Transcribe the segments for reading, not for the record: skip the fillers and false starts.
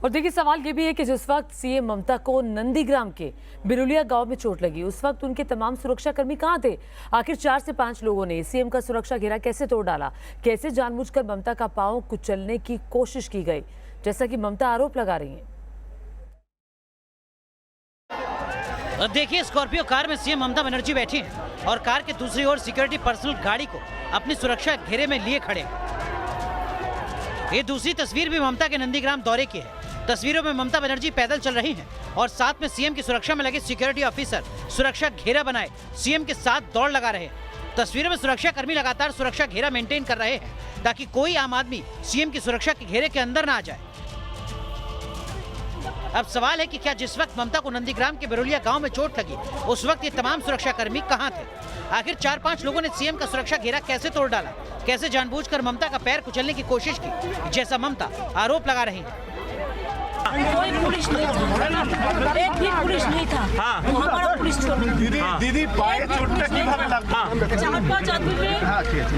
और देखिए सवाल ये भी है कि जिस वक्त सीएम ममता को नंदीग्राम के बिरुलिया गांव में चोट लगी, उस वक्त उनके तमाम सुरक्षाकर्मी कहां थे? आखिर 4 से 5 लोगों ने सीएम का सुरक्षा घेरा कैसे तोड़ डाला? कैसे जानबूझकर ममता का पांव कुचलने की कोशिश की गई, जैसा कि ममता आरोप लगा रही हैं? देखिए, स्कॉर्पियो कार में सीएम ममता बनर्जी बैठी हैं और कार के दूसरी ओर सिक्योरिटी पर्सनल गाड़ी को अपनी सुरक्षा घेरे में लिए खड़े हैं। ये दूसरी तस्वीर भी ममता के नंदीग्राम दौरे की है। तस्वीरों में ममता बनर्जी पैदल चल रही हैं और साथ में सीएम की सुरक्षा में लगे सिक्योरिटी ऑफिसर सुरक्षा घेरा बनाए सीएम के साथ दौड़ लगा रहे हैं। तस्वीरों में सुरक्षा कर्मी लगातार सुरक्षा घेरा मेंटेन कर रहे हैं ताकि कोई आम आदमी सीएम की सुरक्षा के घेरे के अंदर ना आ जाए। अब सवाल है कि क्या जिस वक्त ममता को नंदीग्राम के बिरुलिया गांव में चोट लगी, उस वक्त ये तमाम सुरक्षाकर्मी कहां थे? आखिर 4-5 लोगों ने सीएम का सुरक्षा घेरा कैसे तोड़ डाला? कैसे जानबूझकर ममता का पैर कुचलने की कोशिश की, जैसा ममता आरोप लगा रही हैं? कोई पुलिस नहीं था, एक भी पुलिस नहीं था। हाँ। वो हमारा पुलिस दीदी पाए चोट किभाবে লাগলো? 4-5 आदमी ने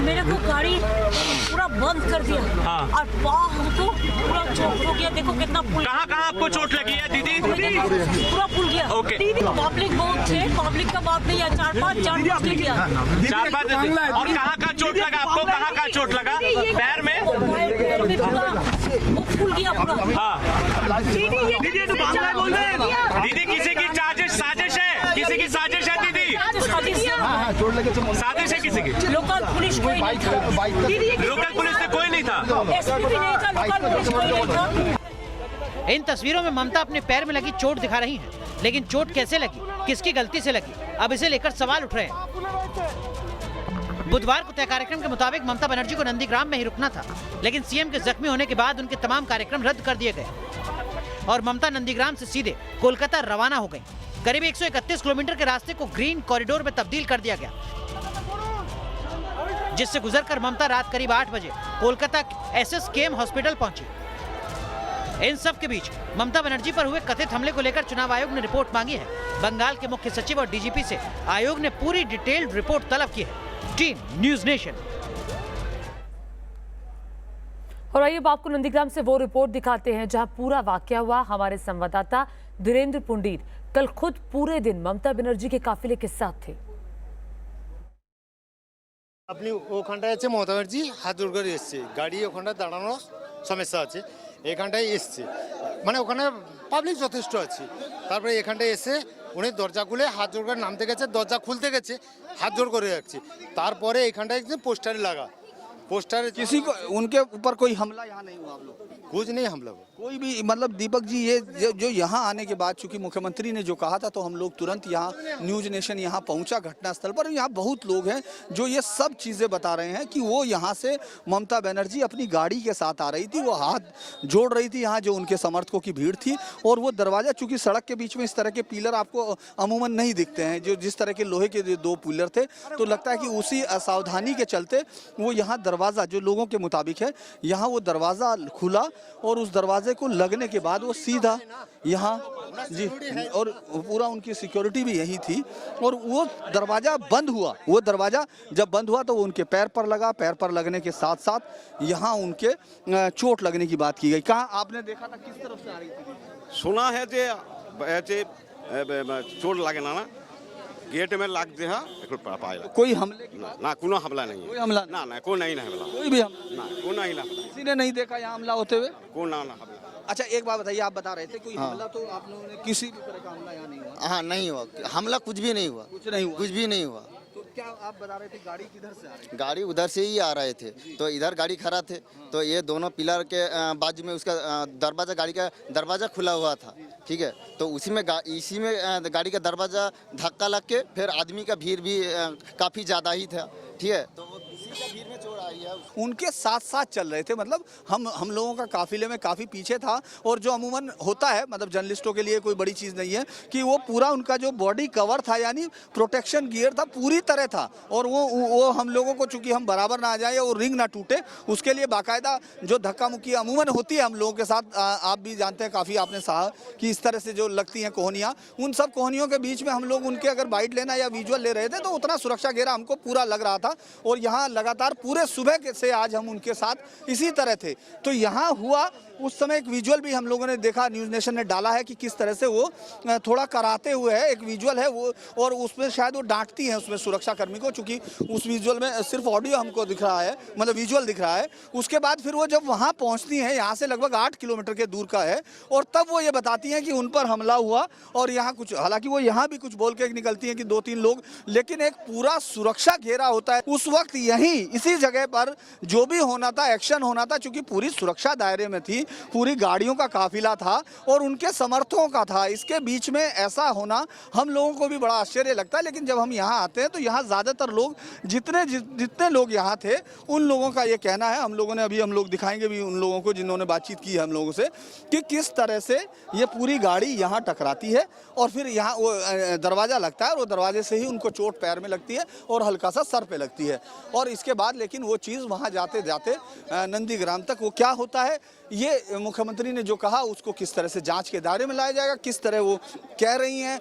मेरे को गाड़ी पूरा बंद कर दिया। हाँ। और पाँव हमको पूरा चोट हो गया। देखो कितना पुल, कहाँ आपको चोट लगी है दीदी? पूरा पुल गया। ओके। पब्लिक बहुत थे, पब्लिक का बात नहीं है। 4-5 जान बच गया। 4-5 और कहाँ का चोट लगा आपको? कहाँ का चोट लगा? पैर में? पैर में पूरा वो फूल गया पूरा। हाँ। दीदी तो बांग्ला बोल रहे हैं। दीदी किसी की साजिश है, किसी की साजिश है दीदी। साजिश है किसी की। लोकल पुलिस कोई नहीं था। लोकल पुलिस से कोई नहीं था। एसपी भी नहीं था, लोकल पुलिस कोई नहीं था। इन तस्वीरों में ममता अपने पैर में लगी चोट दिखा रही हैं, लेकिन चोट कैसे लगी, किसकी गलती से लगी, अब इसे लेकर सवाल उठ रहे हैं। बुधवार को तय कार्यक्रम के मुताबिक ममता बनर्जी को नंदीग्राम में ही रुकना था, लेकिन सीएम के जख्मी होने के बाद उनके तमाम कार्यक्रम रद्द कर दिए गए और ममता नंदीग्राम से सीधे कोलकाता रवाना हो गई। करीब 131 किलोमीटर के रास्ते को ग्रीन कॉरिडोर में तब्दील कर दिया गया, जिससे गुजरकर ममता रात करीब 8 बजे कोलकाता SSKM हॉस्पिटल पहुंची। इन सब के बीच ममता बनर्जी पर हुए कथित हमले को लेकर चुनाव आयोग ने रिपोर्ट मांगी है। बंगाल के मुख्य सचिव और डीजीपी से आयोग ने पूरी डिटेल्ड रिपोर्ट तलब की है। Team news nation. और आइए अब आपको नंदीग्राम से वो रिपोर्ट दिखाते हैं जहां पूरा वाकया हुआ। हमारे संवाददाता धीरेन्द्र पुंडीर कल खुद पूरे दिन ममता बनर्जी के काफिले के साथ थे। আপনি ওখানটায় আছে মমতা ব্যানার্জি হাত জোড় করে এসছে, গাড়ি ওখানটা দাঁড়ানোর সমস্যা আছে, এখানটায় এসছে, মানে ওখানে পাবলিক যথেষ্ট আছে। তারপরে এখানটায় এসে উনি দরজা খুলে হাত জোড় করে নামতে গেছে, দরজা খুলতে গেছে, হাত জোড় করে রাখছে। তারপরে এখানটায় একদম পোস্টারে লাগা, पोस्टर किसी को उनके ऊपर कोई हमला यहाँ नहीं हुआ? आप लोग कुछ नहीं हमला हुआ कोई भी, मतलब दीपक जी ये जो यहाँ आने के बाद चूंकि मुख्यमंत्री ने जो कहा था तो हम लोग तुरंत यहाँ न्यूज़ नेशन यहाँ पहुँचा घटनास्थल पर। यहाँ बहुत लोग हैं जो ये सब चीज़ें बता रहे हैं कि वो यहाँ से ममता बनर्जी अपनी गाड़ी के साथ आ रही थी, वो हाथ जोड़ रही थी यहाँ जो उनके समर्थकों की भीड़ थी। और वो दरवाज़ा, चूँकि सड़क के बीच में इस तरह के पिलर आपको अमूमन नहीं दिखते हैं, जो जिस तरह के लोहे के 2 पिलर थे, तो लगता है कि उसी असावधानी के चलते वो यहाँ दरवाज़ा, जो लोगों के मुताबिक है, यहाँ वो दरवाज़ा खुला और उस दरवाजे को लगने के बाद वो सीधा यहाँ जी, और पूरा उनकी सिक्योरिटी भी यही थी। और वो दरवाज़ा बंद हुआ, वो दरवाज़ा जब बंद हुआ तो वो उनके पैर पर लगा। पैर पर लगने के साथ साथ यहाँ उनके चोट लगने की बात की गई। कहाँ आपने देखा था, किस तरफ से आ रही थी? सुना है যে চোট লাগে না, गेट में लाग दे पाया। कोई हमले ना कोनो हमला नहीं है। कोई हमला ना कोई नहीं हमला, कोई भी हमला ना कोई नहीं हमला, किसी ने नहीं देखा यहाँ हमला होते हुए? कोई ना हमला। अच्छा एक बात बताइए, आप बता रहे थे कोई हमला, तो आप लोगों ने किसी भी तरह का हमला यहाँ नहीं हुआ? हाँ नहीं हुआ, हमला कुछ भी नहीं हुआ, कुछ नहीं हुआ, कुछ भी नहीं हुआ। तो क्या आप बता रहे थे गाड़ी किधर से आ रही थी? गाड़ी उधर से ही आ रहे थे, तो इधर गाड़ी खड़ा थे, तो ये दोनों पिलर के बाजू में उसका दरवाज़ा, गाड़ी का दरवाज़ा खुला हुआ था, ठीक है। तो इसी में गाड़ी का दरवाज़ा धक्का लग के फिर आदमी का भीड़ भी काफ़ी ज़्यादा ही था, ठीक है। तो भीड़ में चोट आई है, उनके साथ साथ चल रहे थे, मतलब हम लोगों का काफिले में काफ़ी पीछे था। और जो अमूमन होता है, मतलब जर्नलिस्टों के लिए कोई बड़ी चीज़ नहीं है कि वो पूरा उनका जो बॉडी कवर था, यानी प्रोटेक्शन गियर था, पूरी तरह था। और वो हम लोगों को, चूंकि हम बराबर ना आ जाए और रिंग ना टूटे, उसके लिए बाकायदा जो धक्का मुक्की अमूमन होती है हम लोगों के साथ, आप भी जानते हैं, काफ़ी आपने कहा कि इस तरह से जो लगती हैं कोहनियाँ, उन सब कोहनियों के बीच में हम लोग उनके अगर बाइट लेना या विजुअल ले रहे थे तो उतना सुरक्षा घेरा हमको पूरा लग रहा था। और यहाँ लगातार पूरे सुबह से आज हम उनके साथ इसी तरह थे। तो यहाँ हुआ उस समय एक विजुअल भी हम लोगों ने देखा, न्यूज़ नेशन ने डाला है कि किस तरह से वो थोड़ा कराते हुए है, एक विजुअल है वो, और उसमें शायद वो डांटती है उसमें सुरक्षा कर्मी को, चूंकि उस विजुअल में सिर्फ ऑडियो हमको दिख रहा है, मतलब विजुअल दिख रहा है। उसके बाद फिर वो जब वहाँ पहुँचती हैं, यहाँ से लगभग 8 किलोमीटर के दूर का है, और तब वो ये बताती हैं कि उन पर हमला हुआ और यहाँ कुछ, हालांकि वो यहाँ भी कुछ बोल के निकलती हैं कि 2-3 लोग, लेकिन एक पूरा सुरक्षा घेरा होता है। उस वक्त यहीं इसी जगह पर जो भी होना था, एक्शन होना था, चूंकि पूरी सुरक्षा दायरे में थी, पूरी गाड़ियों का काफिला था और उनके समर्थकों का था, इसके बीच में ऐसा होना हम लोगों को भी बड़ा आश्चर्य लगता है। लेकिन जब हम यहाँ आते हैं तो यहाँ ज़्यादातर लोग, जितने लोग यहाँ थे, उन लोगों का ये कहना है, हम लोग दिखाएंगे भी उन लोगों को जिन्होंने बातचीत की है हम लोगों से, कि किस तरह से ये पूरी गाड़ी यहाँ टकराती है और फिर यहाँ वो दरवाज़ा लगता है और वो दरवाजे से ही उनको चोट पैर में लगती है और हल्का सा सर पे लगती है। और इसके बाद लेकिन वो चीज़ वहाँ जाते जाते नंदीग्राम तक वो क्या होता है, ये मुख्यमंत्री ने जो कहा उसको किस तरह से जांच के दायरे में लाया जाएगा, किस तरह वो कह रही हैं।